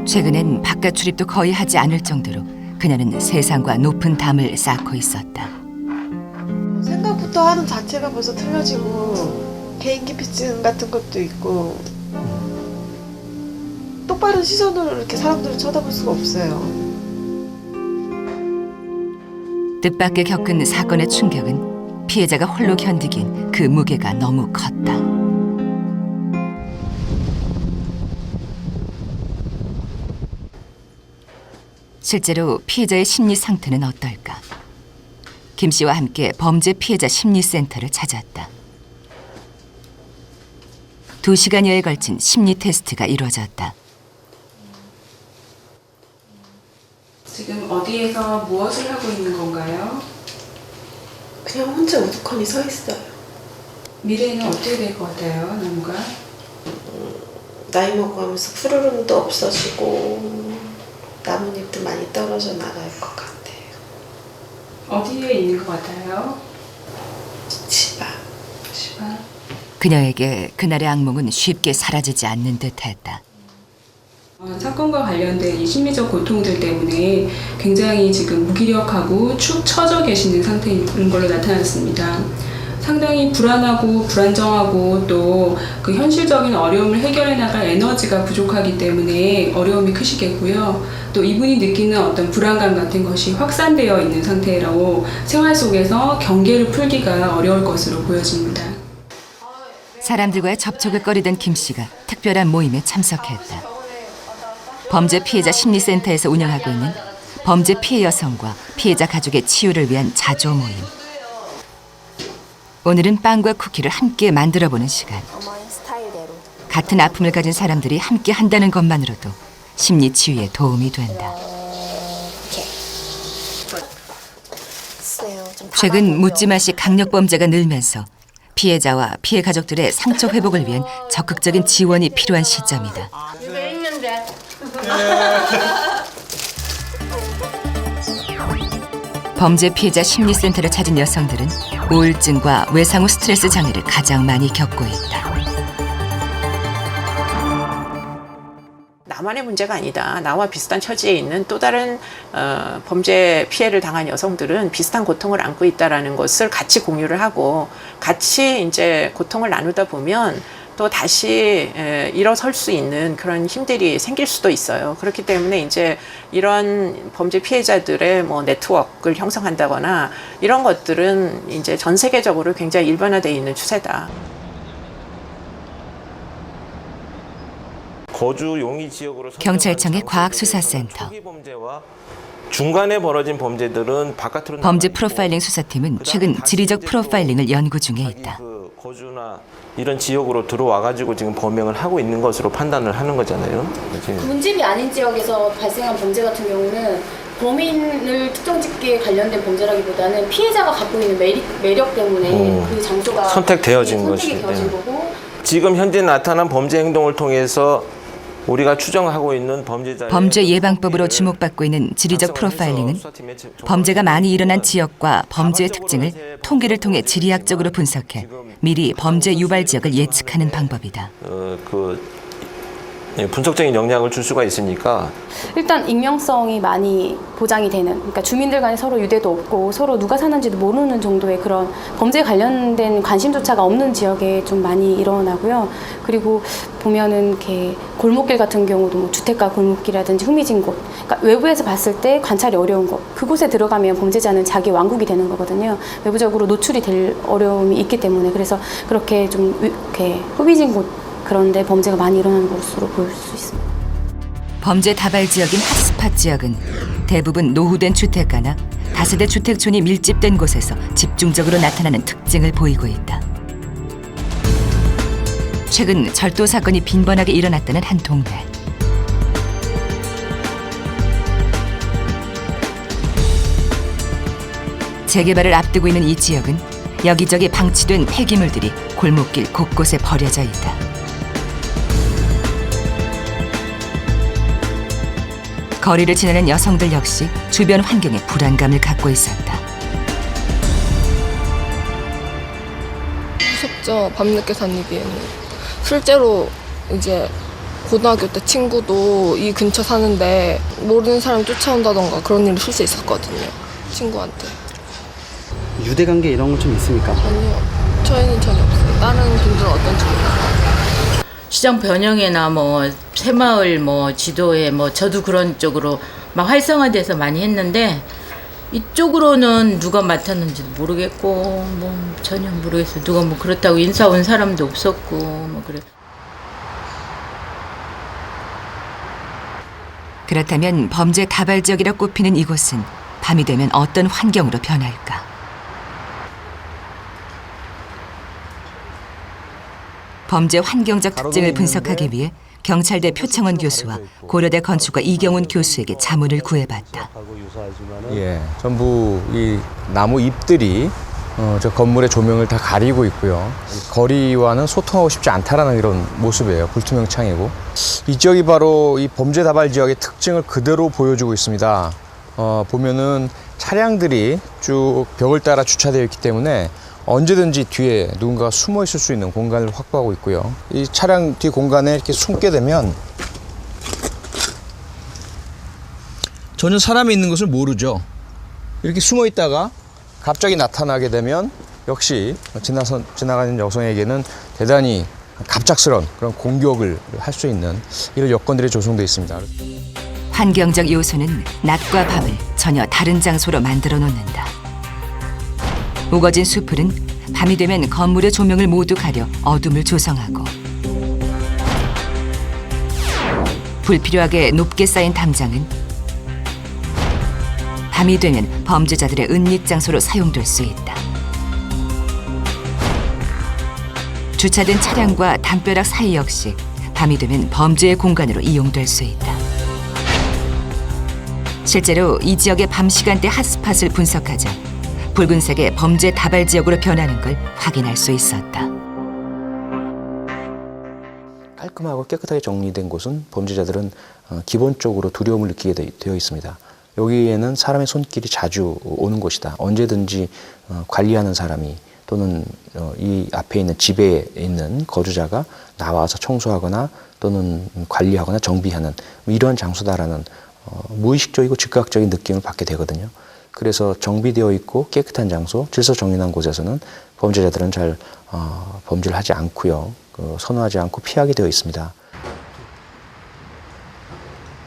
최근엔 바깥 출입도 거의 하지 않을 정도로 그녀는 세상과 높은 담을 쌓고 있었다. 생각부터 하는 자체가 벌써 틀려지고 개인기피증 같은 것도 있고 똑바른 시선으로 이렇게 사람들을 쳐다볼 수가 없어요. 뜻밖의 겪은 사건의 충격은 피해자가 홀로 견디긴 그 무게가 너무 컸다. 실제로 피해자의 심리 상태는 어떨까? 김 씨와 함께 범죄 피해자 심리센터를 찾았다. 2시간여에 걸친 심리 테스트가 이루어졌다. 지금 어디에서 무엇을 하고 있는 건가요? 그냥 혼자 우두커니 서 있어요. 미래에는 어떻게 될 것 같아요, 나무가? 나이 먹어가면서 푸르름도 없어지고 나뭇잎도 많이 떨어져 나갈 것 같아요. 어디에 있는 것 같아요? 집 앞. 그녀에게 그날의 악몽은 쉽게 사라지지 않는 듯했다. 사건과 관련된 이 심리적 고통들 때문에 굉장히 지금 무기력하고 축 처져 계시는 상태인 걸로 나타났습니다. 상당히 불안하고 불안정하고 또 그 현실적인 어려움을 해결해 나갈 에너지가 부족하기 때문에 어려움이 크시겠고요. 또 이분이 느끼는 어떤 불안감 같은 것이 확산되어 있는 상태로 생활 속에서 경계를 풀기가 어려울 것으로 보여집니다. 사람들과의 접촉을 꺼리던 김 씨가 특별한 모임에 참석했다. 범죄 피해자 심리센터에서 운영하고 있는 범죄 피해 여성과 피해자 가족의 치유를 위한 자조 모임. 오늘은 빵과 쿠키를 함께 만들어보는 시간. 같은 아픔을 가진 사람들이 함께 한다는 것만으로도 심리 치유에 도움이 된다. 최근 묻지마식 강력범죄가 늘면서 피해자와 피해 가족들의 상처 회복을 위한 적극적인 지원이 필요한 시점이다. 범죄 피해자 심리센터를 찾은 여성들은 우울증과 외상후 스트레스 장애를 가장 많이 겪고 있다. 나만의 문제가 아니다. 나와 비슷한 처지에 있는 또 다른 범죄 피해를 당한 여성들은 비슷한 고통을 안고 있다라는 것을 같이 공유를 하고 같이 이제 고통을 나누다 보면 또 다시 일어설 수 있는 그런 힘들이 생길 수도 있어요. 그렇기 때문에 이제 이런 범죄 피해자들의 뭐 네트워크를 형성한다거나 이런 것들은 이제 전 세계적으로 굉장히 일반화되어 있는 추세다. 거주 용의 지역으로 경찰청의 과학수사센터. 중간에 벌어진 범죄들은 바깥으로 범죄 프로파일링 수사팀은 최근 지리적 프로파일링을 연구 중에 있다. 거주나 이런 지역으로 들어와가지고 지금 범행을 하고 있는 것으로 판단을 하는 거잖아요. 문집이 아닌 지역에서 발생한 범죄 같은 경우는 범인을 특정짓기에 관련된 범죄라기보다는 피해자가 갖고 있는 매력 때문에 그 장소가 선택되어진 것이 거고 지금 현재 나타난 범죄 행동을 통해서 우리가 추정하고 있는 범죄자의 범죄 예방법으로 주목받고 있는 지리적 프로파일링은 범죄가 많이 일어난 지역과 범죄의 특징을 통계를 통해 지리학적으로 분석해 미리 범죄 유발 지역을 예측하는 방법이다. 분석적인 영향을 줄 수가 있으니까 일단 익명성이 많이 보장이 되는, 그러니까 주민들 간에 서로 유대도 없고 서로 누가 사는지도 모르는 정도의 그런 범죄에 관련된 관심조차가 없는 지역에 좀 많이 일어나고요. 그리고 보면은 이렇게 골목길 같은 경우도 뭐 주택가 골목길이라든지 흥미진 곳, 그러니까 외부에서 봤을 때 관찰이 어려운 곳, 그곳에 들어가면 범죄자는 자기 왕국이 되는 거거든요. 외부적으로 노출이 될 어려움이 있기 때문에 그래서 그렇게 좀 이렇게 후비진 곳 그런데 범죄가 많이 일어나는 것으로 볼 수 있습니다. 범죄 다발 지역인 핫스팟 지역은 대부분 노후된 주택가나 다세대 주택촌이 밀집된 곳에서 집중적으로 나타나는 특징을 보이고 있다. 최근 절도 사건이 빈번하게 일어났다는 한 동네. 재개발을 앞두고 있는 이 지역은 여기저기 방치된 폐기물들이 골목길 곳곳에 버려져 있다. 거리를 지나는 여성들 역시 주변 환경에 불안감을 갖고 있었다. 무섭죠. 밤늦게 다니기에는. 실제로 이제 고등학교 때 친구도 이 근처 사는데 모르는 사람 쫓아온다던가 그런 일이 실제 있었거든요. 친구한테. 유대관계 이런 건 좀 있습니까? 아니요. 저희는 전혀 없어요. 다른 분들은 어떤지 몰라요. 시장 변형이나 뭐 새마을 뭐 지도에 뭐 저도 그런 쪽으로 막 활성화돼서 많이 했는데 이쪽으로는 누가 맡았는지도 모르겠고 뭐 전혀 모르겠어요. 누가 뭐 그렇다고 인사 온 사람도 없었고 뭐 그래. 그렇다면 범죄 다발 지역이라 꼽히는 이곳은 밤이 되면 어떤 환경으로 변할까? 범죄 환경적 특징을 분석하기 위해 경찰대 표창원 교수와 고려대 건축가 이경훈 교수에게 자문을 구해봤다. 예, 전부 이 나무 잎들이 저 건물의 조명을 다 가리고 있고요. 거리와는 소통하고 싶지 않다라는 이런 모습이에요. 불투명 창이고. 이 지역이 바로 이 범죄 다발 지역의 특징을 그대로 보여주고 있습니다. 보면은 차량들이 쭉 벽을 따라 주차되어 있기 때문에 언제든지 뒤에 누군가가 숨어 있을 수 있는 공간을 확보하고 있고요. 이 차량 뒤 공간에 이렇게 숨게 되면 전혀 사람이 있는 것을 모르죠. 이렇게 숨어 있다가 갑자기 나타나게 되면 역시 지나가는 여성에게는 대단히 갑작스러운 그런 공격을 할 수 있는 이런 여건들이 조성되어 있습니다. 환경적 요소는 낮과 밤을 전혀 다른 장소로 만들어 놓는다. 우거진 수풀은 밤이 되면 건물의 조명을 모두 가려 어둠을 조성하고 불필요하게 높게 쌓인 담장은 밤이 되면 범죄자들의 은닉 장소로 사용될 수 있다. 주차된 차량과 담벼락 사이 역시 밤이 되면 범죄의 공간으로 이용될 수 있다. 실제로 이 지역의 밤 시간대 핫스팟을 분석하자 붉은색의 범죄 다발 지역으로 변하는 걸 확인할 수 있었다. 깔끔하고 깨끗하게 정리된 곳은 범죄자들은 기본적으로 두려움을 느끼게 되어 있습니다. 여기에는 사람의 손길이 자주 오는 곳이다. 언제든지 관리하는 사람이 또는 이 앞에 있는 집에 있는 거주자가 나와서 청소하거나 또는 관리하거나 정비하는 이러한 장소다라는 무의식적이고 즉각적인 느낌을 받게 되거든요. 그래서 정비되어 있고 깨끗한 장소, 질서정연한 곳에서는 범죄자들은 잘 범죄를 하지 않고요. 선호하지 않고 피하게 되어 있습니다.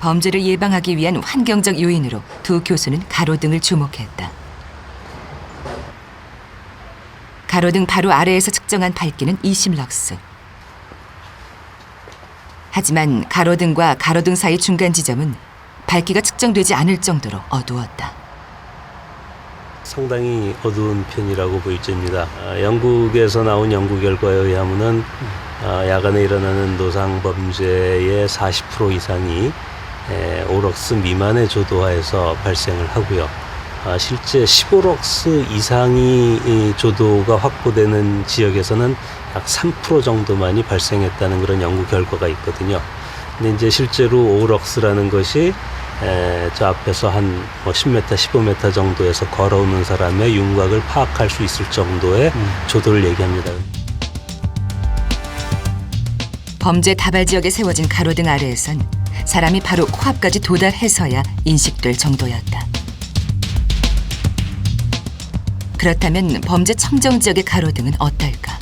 범죄를 예방하기 위한 환경적 요인으로 두 교수는 가로등을 주목했다. 가로등 바로 아래에서 측정한 밝기는 20럭스. 하지만 가로등과 가로등 사이 중간 지점은 밝기가 측정되지 않을 정도로 어두웠다. 상당히 어두운 편이라고 보여집니다. 영국에서 나온 연구 결과에 의하면은 야간에 일어나는 노상 범죄의 40% 이상이 5럭스 미만의 조도하에서 발생을 하고요. 실제 15럭스 이상이 조도가 확보되는 지역에서는 약 3% 정도만이 발생했다는 그런 연구 결과가 있거든요. 근데 이제 실제로 5럭스라는 것이 저 앞에서 한 10m, 15m 정도에서 걸어오는 사람의 윤곽을 파악할 수 있을 정도의 조도를 얘기합니다. 범죄 다발 지역에 세워진 가로등 아래에선 사람이 바로 코앞까지 도달해서야 인식될 정도였다. 그렇다면 범죄 청정 지역의 가로등은 어떨까?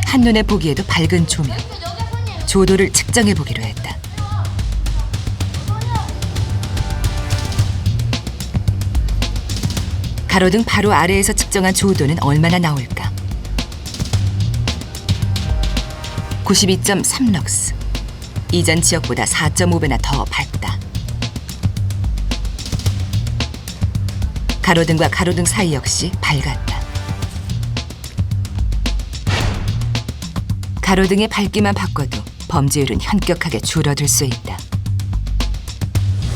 한눈에 보기에도 밝은 조명, 조도를 측정해 보기로 했다. 가로등 바로 아래에서 측정한 조도는 얼마나 나올까? 92.3럭스. 이전 지역보다 4.5배나 더 밝다. 가로등과 가로등 사이 역시 밝았다. 가로등의 밝기만 바꿔도 범죄율은 현격하게 줄어들 수 있다.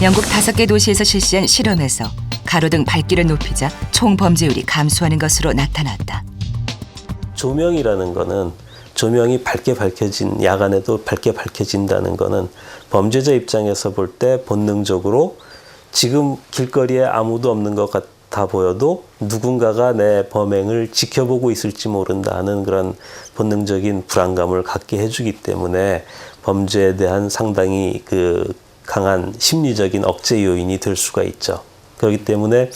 영국 5개 도시에서 실시한 실험에서 가로등 밝기를 높이자 총 범죄율이 감소하는 것으로 나타났다. 조명이라는 거는 조명이 밝게 밝혀진 야간에도 밝게 밝혀진다는 거는 범죄자 입장에서 볼 때 본능적으로 지금 길거리에 아무도 없는 것 같아 보여도 누군가가 내 범행을 지켜보고 있을지 모른다 하는 그런 본능적인 불안감을 갖게 해주기 때문에 범죄에 대한 상당히 강한 심리적인 억제 요인이 될 수가 있죠. 그렇기 때문에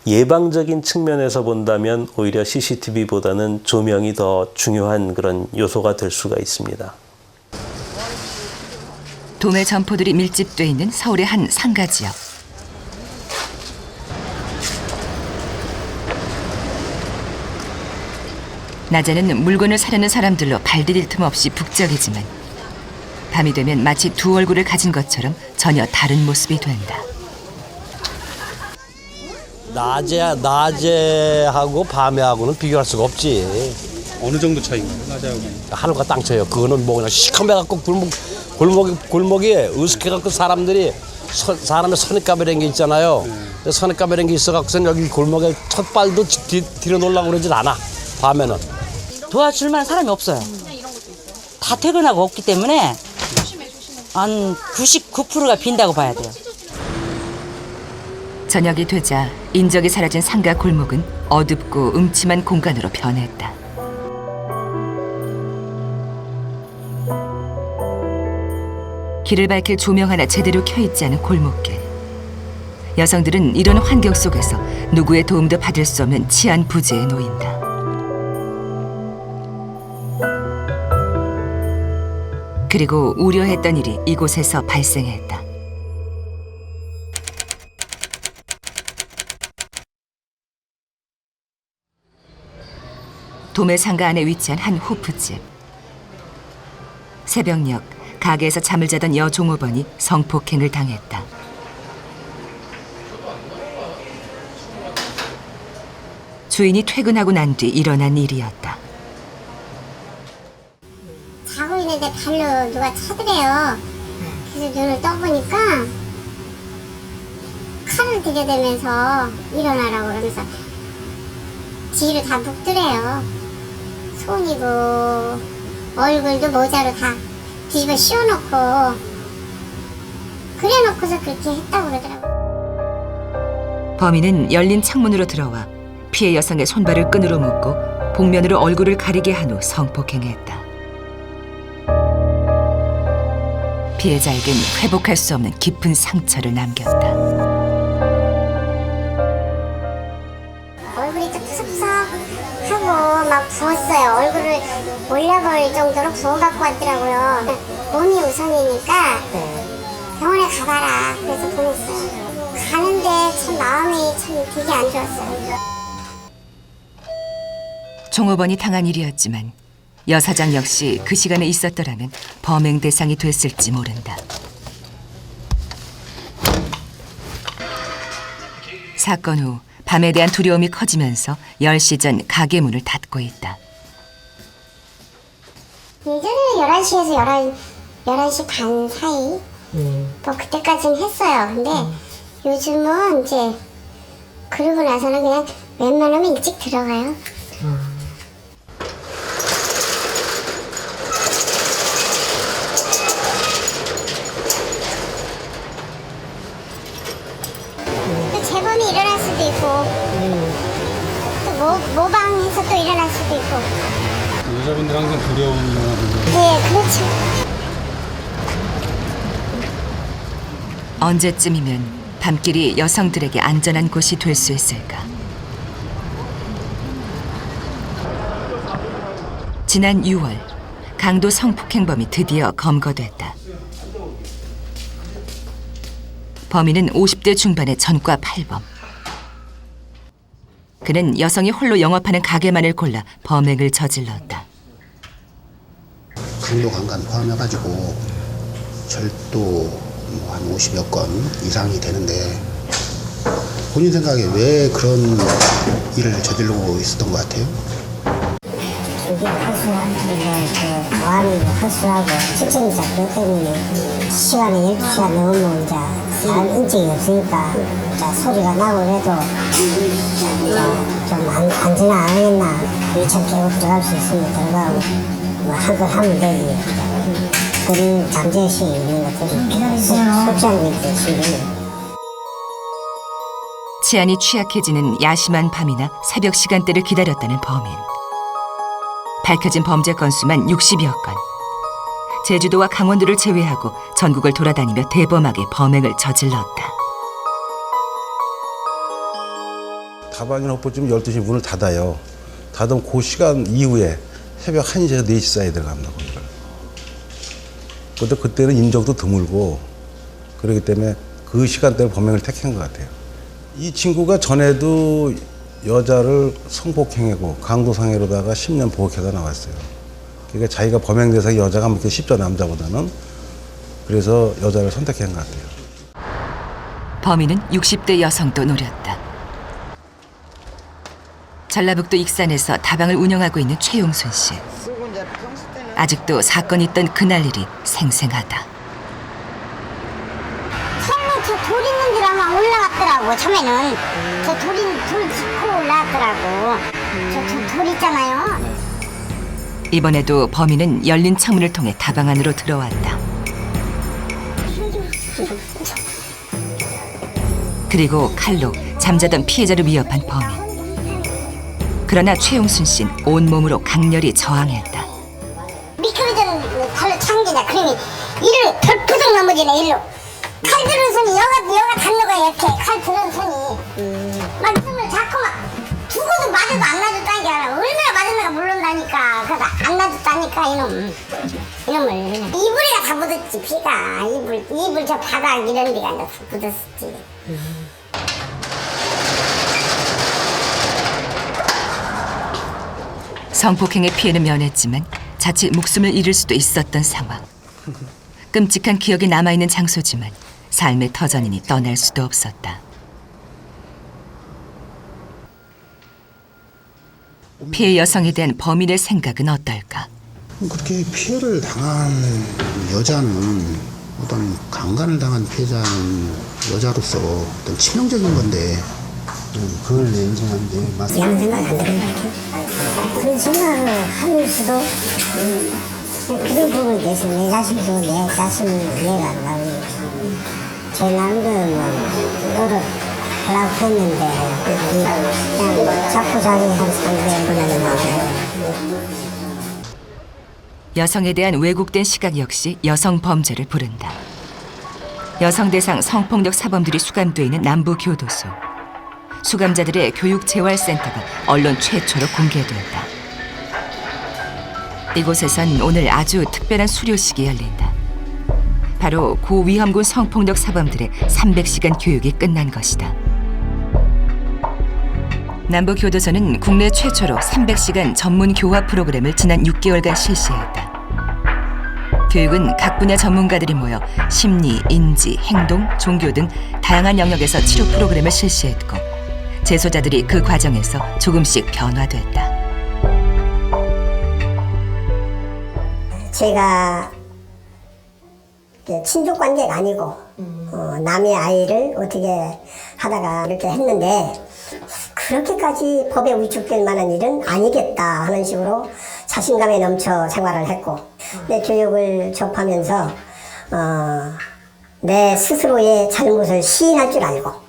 예방적인 측면에서 본다면 오히려 CCTV보다는 조명이 더 중요한 그런 요소가 될 수가 있습니다. 도매 점포들이 밀집돼 있는 서울의 한 상가 지역. 낮에는 물건을 사려는 사람들로 발디딜 틈 없이 북적이지만 밤이 되면 마치 두 얼굴을 가진 것처럼 전혀 다른 모습이 된다. 낮에하고 밤에하고는 비교할 수가 없지. 어느 정도 차이인가요? 낮하고 하늘과 땅 차이요. 그거는 뭐 그냥 시커매갖고 골목이 으슥해갖고 사람들이 사람의 선입감이라는 게 있잖아요. 선입감이라는 게 있어갖고선 여기 골목에 첫 발도 뒤로 놀라고 그러질 않아. 밤에는. 도와줄 만한 사람이 없어요. 다 퇴근하고 없기 때문에 한 99%가 빈다고 봐야 돼요. 저녁이 되자 인적이 사라진 상가 골목은 어둡고 음침한 공간으로 변했다. 길을 밝힐 조명 하나 제대로 켜있지 않은 골목길. 여성들은 이런 환경 속에서 누구의 도움도 받을 수 없는 치안 부재에 놓인다. 그리고 우려했던 일이 이곳에서 발생했다. 도매 상가 안에 위치한 한 호프집. 새벽녘 가게에서 잠을 자던 여 종업원이 성폭행을 당했다. 주인이 퇴근하고 난 뒤 일어난 일이었다. 자고 있는데 발로 누가 차더래요. 그래서 눈을 떠보니까 칼을 들여대면서 일어나라고 그러면서 뒤로 다 묶더래요. 손이고 얼굴도 모자로 다 뒤집어 씌워놓고 그래놓고서 그렇게 했다고 그러더라고요. 범인은 열린 창문으로 들어와 피해 여성의 손발을 끈으로 묶고 복면으로 얼굴을 가리게 한 후 성폭행했다. 피해자에겐 회복할 수 없는 깊은 상처를 남겼다. 얼굴이 좀 푸석푸석하고 막 부었어요. 얼굴을 몰려버릴 정도로 부어갖고 왔더라고요. 몸이 우선이니까 병원에 가봐라. 그래서 보냈어요. 가는데 참 마음이 참 되게 안 좋았어요. 종업원이 당한 일이었지만 여 사장 역시 그 시간에 있었더라면 범행 대상이 됐을지 모른다. 사건 후 밤에 대한 두려움이 커지면서 10시 전 가게 문을 닫고 있다. 예전에 11시에서 11시 반 사이 뭐 그때까지는 했어요. 근데 요즘은 이제 그러고 나서는 그냥 웬만하면 일찍 들어가요. 또 재범이 일어날 수도 있고 또 모방해서 또 일어날 수도 있고. 여자분들 항상 두려움이 네, 그렇죠. 언제쯤이면 밤길이 여성들에게 안전한 곳이 될 수 있을까? 지난 6월 강도 성폭행범이 드디어 검거됐다. 범인은 50대 중반의 전과 8범. 그는 여성이 홀로 영업하는 가게만을 골라 범행을 저질렀다. 강도 강간 포함해가지고 절도 한 50여 건 이상이 되는데 본인 생각에 왜 그런 일을 저지르고 있었던 것 같아요? 이게 허술하고 마음이 허술하고 직장이자 그것 때문에 시간에 12시간 넘으면 이제 잘 인적이 없으니까 소리가 나고 그래도 좀 안전하 안 하겠나. 일찍 깨고 들어갈 수 있으면 들어가고 뭐 한 걸 하면 되지. 그런 잠재의식이 있는 것 같아요. 속상하고 있어요. 치안이 취약해지는 야심한 밤이나 새벽 시간대를 기다렸다는 범인. 밝혀진 범죄 건수만 60여 건. 제주도와 강원도를 제외하고 전국을 돌아다니며 대범하게 범행을 저질렀다. 다방이나 헛보쯤 12시 문을 닫아요. 닫으면 그 시간 이후에 새벽 1시에서 4시 사이에 들어갑니다. 거기를. 근데 그때는 인적도 드물고 그렇기 때문에 그 시간대를 범행을 택한 것 같아요. 이 친구가 전에도 여자를 성폭행하고 강도상해로다가 10년 보호해가 나왔어요. 그러니까 자기가 범행 대상이 여자가 그렇게 쉽죠, 남자보다는. 그래서 여자를 선택한 것 같아요. 범인은 60대 여성도 노렸다. 전라북도 익산에서 다방을 운영하고 있는 최용순 씨. 아직도 사건이 있던 그날 일이 생생하다. 처음에 저 돌 있는 줄 아마 올라갔더라고. 처음에는 저 돌 짚고 올라갔더라고. 저 돌 있잖아요. 이번에도 범인은 열린 창문을 통해 다방 안으로 들어왔다. 그리고 칼로 잠자던 피해자를 위협한 범인. 그러나 최용순 씨는 온몸으로 강렬히 저항했다. 미끄러지는 칼로 창기냐. 그러니 이를 덜푸덕 넘어지네. 일로 칼 드는 손이 여가 닿는 이렇게 칼 드는 손이 막 숨을 자꾸 막 죽어도 맞아도 안 놔줬다니까. 얼마나 맞았는가 모른다니까. 그래서 안 놔줬다니까. 이놈을 이불이가 다 묻었지. 피가 이불 저 바닥 이런 데가 다 묻었지. 성폭행의 피해는 면했지만 자칫 목숨을 잃을 수도 있었던 상황. 끔찍한 기억이 남아있는 장소지만 삶의 터전이니 떠날 수도 없었다. 피해 여성에 대한 범인의 생각은 어떨까? 그렇게 피해를 당한 여자는 어떤 강간을 당한 피해자는 여자로서 어떤 치명적인 건데 그걸 인정하는데 맞습니다. 아무 생각 안 들어요. 그런 생각을 하면서도 그런 부분에 대해서 내 자신도 내 자신을 이해가 안 나고 제 나름대로 노력하려고 했는데 그냥 자꾸 자기한 상대에 보내는 거예요. 여성에 대한 왜곡된 시각 역시 여성 범죄를 부른다. 여성 대상 성폭력 사범들이 수감돼 있는 남부 교도소. 수감자들의 교육재활센터가 언론 최초로 공개됐다. 이곳에선 오늘 아주 특별한 수료식이 열린다. 바로 고위험군 성폭력 사범들의 300시간 교육이 끝난 것이다. 남부교도소는 국내 최초로 300시간 전문 교화 프로그램을 지난 6개월간 실시했다. 교육은 각 분야 전문가들이 모여 심리, 인지, 행동, 종교 등 다양한 영역에서 치료 프로그램을 실시했고 재소자들이 그 과정에서 조금씩 변화됐다. 제가 친족 관계가 아니고 남의 아이를 어떻게 하다가 이렇게 했는데 그렇게까지 법에 위축될 만한 일은 아니겠다 하는 식으로 자신감에 넘쳐 생활을 했고 내 교육을 접하면서 내 스스로의 잘못을 시인할 줄 알고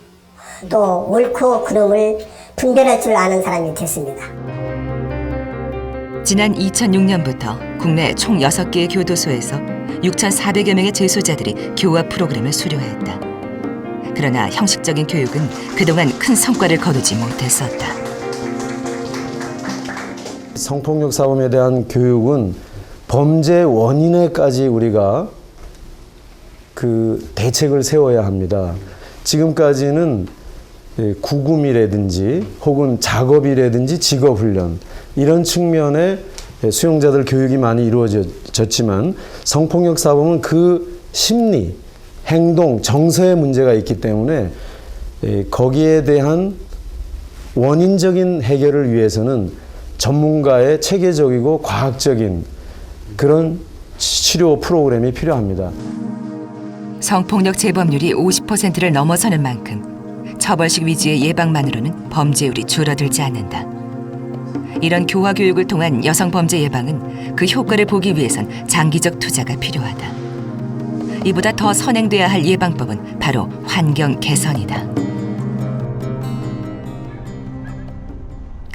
또 옳고 그름을 분별할 줄 아는 사람이 됐습니다. 지난 2006년부터 국내 총 6개의 교도소에서 6,400여 명의 재소자들이 교화 프로그램을 수료했다. 그러나 형식적인 교육은 그동안 큰 성과를 거두지 못했었다. 성폭력 사범에 대한 교육은 범죄 원인에까지 우리가 그 대책을 세워야 합니다. 지금까지는 구금이라든지 혹은 작업이라든지 직업훈련 이런 측면에 수용자들 교육이 많이 이루어졌지만 성폭력 사범은 그 심리, 행동, 정서의 문제가 있기 때문에 거기에 대한 원인적인 해결을 위해서는 전문가의 체계적이고 과학적인 그런 치료 프로그램이 필요합니다. 성폭력 재범률이 50%를 넘어서는 만큼 처벌식 위주의 예방만으로는 범죄율이 줄어들지 않는다. 이런 교화 교육을 통한 여성 범죄 예방은 그 효과를 보기 위해선 장기적 투자가 필요하다. 이보다 더 선행돼야 할 예방법은 바로 환경 개선이다.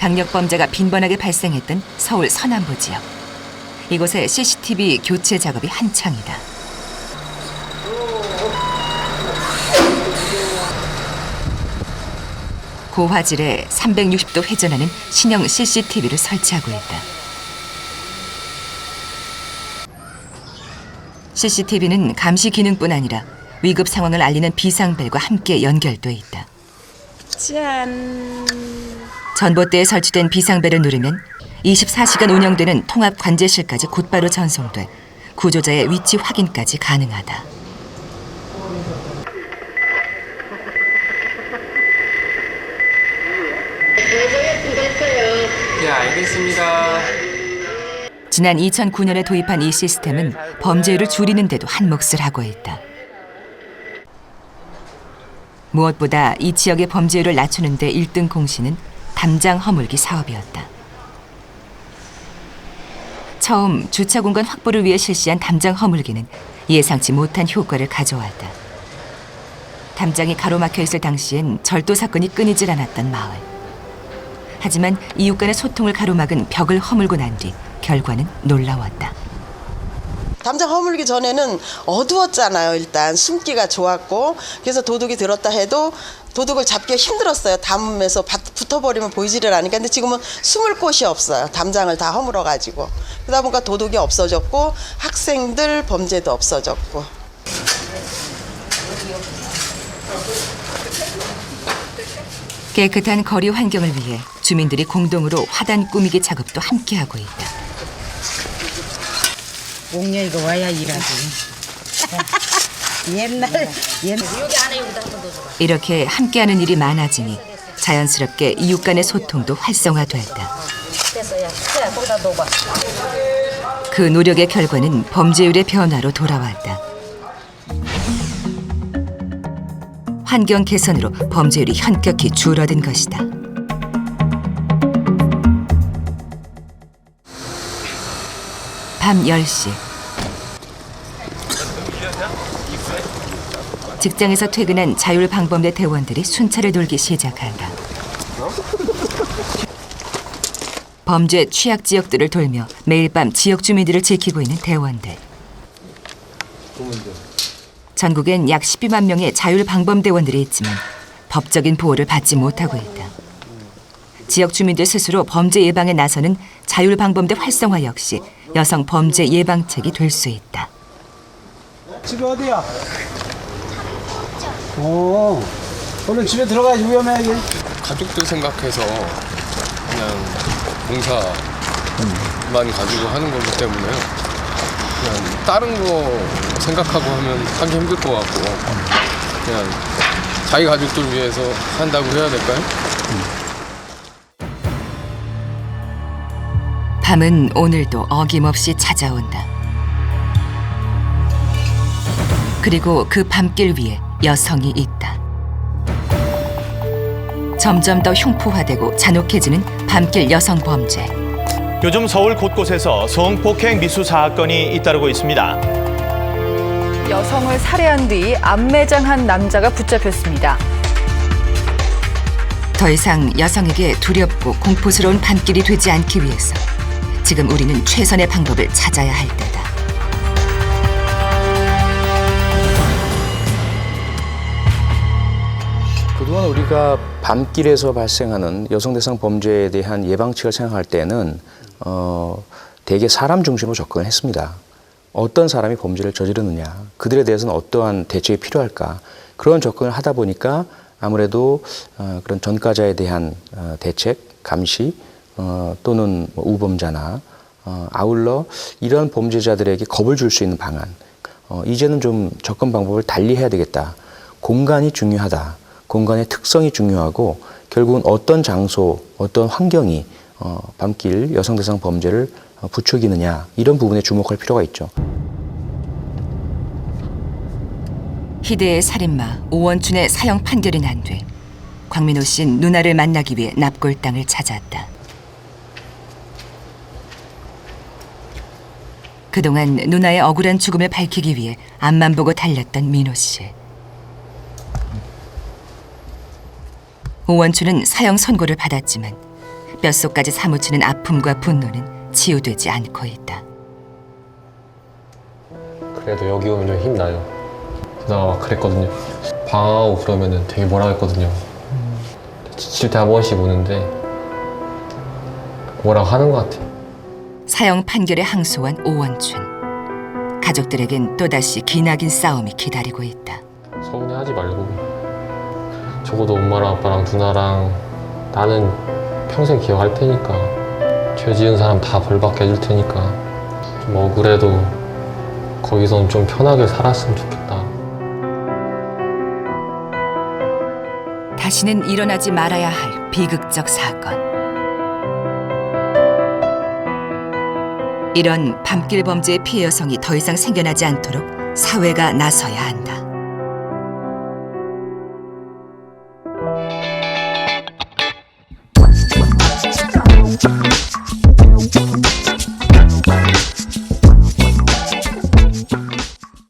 강력범죄가 빈번하게 발생했던 서울 서남부 지역. 이곳에 CCTV 교체 작업이 한창이다. 고화질에 360도 회전하는 신형 CCTV를 설치하고 있다. CCTV는 감시 기능뿐 아니라 위급 상황을 알리는 비상벨과 함께 연결돼 있다. 짠. 전봇대에 설치된 비상벨을 누르면 24시간 운영되는 통합 관제실까지 곧바로 전송돼 구조자의 위치 확인까지 가능하다. 네, 알겠습니다. 지난 2009년에 도입한 이 시스템은 범죄율을 줄이는 데도 한몫을 하고 있다. 무엇보다 이 지역의 범죄율을 낮추는 데 1등 공신은 담장 허물기 사업이었다. 처음 주차 공간 확보를 위해 실시한 담장 허물기는 예상치 못한 효과를 가져왔다. 담장이 가로막혀 있을 당시엔 절도 사건이 끊이질 않았던 마을. 하지만 이웃 간의 소통을 가로막은 벽을 허물고 난 뒤 결과는 놀라웠다. 담장 허물기 전에는 어두웠잖아요. 일단 숨기가 좋았고, 그래서 도둑이 들었다 해도 도둑을 잡기가 힘들었어요. 담에서 붙어버리면 보이지를 않으니까. 근데 지금은 숨을 곳이 없어요. 담장을 다 허물어가지고. 그러다 보니까 도둑이 없어졌고 학생들 범죄도 없어졌고. 깨끗한 거리 환경을 위해 주민들이 공동으로 화단 꾸미기 작업도 함께하고 있다. 옥녀이가 와야 일하지. 옛날 여기 안에 여기다 한번 넣어줘봐. 이렇게 함께하는 일이 많아지니 자연스럽게 이웃 간의 소통도 활성화됐다. 됐어, 야, 거기다 넣어봐. 그 노력의 결과는 범죄율의 변화로 돌아왔다. 환경 개선으로 범죄율이 현격히 줄어든 것이다. 밤 10시. 직장에서 퇴근한 자율방범대 대원들이 순찰을 돌기 시작한다. 범죄 취약 지역들을 돌며 매일 밤 지역 주민들을 지키고 있는 대원들. 전국엔 약 12만 명의 자율방범대원들이 있지만 법적인 보호를 받지 못하고 있다. 지역 주민들 스스로 범죄 예방에 나서는 자율방범대 활성화 역시 여성 범죄 예방책이 될 수 있다. 집이 어디야? 얼른 집에 들어가야지. 위험해. 가족들 생각해서 그냥 봉사만 가지고 하는 거기 때문에요. 그냥 다른 거 생각하고 하기 힘들 것 같고 그냥 자기 가족들 위해서 한다고 해야 될까요? 밤은 오늘도 어김없이 찾아온다. 그리고 그 밤길 위에 여성이 있다. 점점 더 흉포화되고 잔혹해지는 밤길 여성 범죄. 요즘 서울 곳곳에서 성폭행 미수 사건이 잇따르고 있습니다. 여성을 살해한 뒤 암매장한 남자가 붙잡혔습니다. 더 이상 여성에게 두렵고 공포스러운 밤길이 되지 않기 위해서 지금 우리는 최선의 방법을 찾아야 할 때다. 그동안 우리가 밤길에서 발생하는 여성 대상 범죄에 대한 예방책을 생각할 때는 대개 사람 중심으로 접근을 했습니다. 어떤 사람이 범죄를 저지르느냐, 그들에 대해서는 어떠한 대책이 필요할까, 그런 접근을 하다 보니까 아무래도 그런 전과자에 대한 대책, 감시 또는 우범자나 아울러 이런 범죄자들에게 겁을 줄 수 있는 방안, 이제는 좀 접근 방법을 달리 해야 되겠다. 공간이 중요하다. 공간의 특성이 중요하고 결국은 어떤 장소, 어떤 환경이 밤길 여성 대상 범죄를 부추기느냐, 이런 부분에 주목할 필요가 있죠. 희대의 살인마 오원춘의 사형 판결이 난 뒤 광민호 씨는 누나를 만나기 위해 납골 땅을 찾았다. 그동안 누나의 억울한 죽음을 밝히기 위해 앞만 보고 달렸던 민호 씨. 오원춘은 사형 선고를 받았지만 뼛속까지 사무치는 아픔과 분노는 치유되지 않고 있다. 그래도 여기 오면 좀 힘나요. 나 그랬거든요. 방황하고 그러면은 되게 뭐라 했거든요. 지칠 때 한 번씩 오는데 뭐라고 하는 것 같아요. 사형 판결에 항소한 오원춘. 가족들에겐 또다시 기나긴 싸움이 기다리고 있다. 서운해하지 말고 적어도 엄마랑 아빠랑 누나랑 나는 평생 기억할 테니까 죄 지은 사람 다 벌받게 해줄 테니까 좀 억울해도 거기선 좀 편하게 살았으면 좋겠다. 다시는 일어나지 말아야 할 비극적 사건. 이런 밤길 범죄의 피해 여성이 더 이상 생겨나지 않도록 사회가 나서야 한다.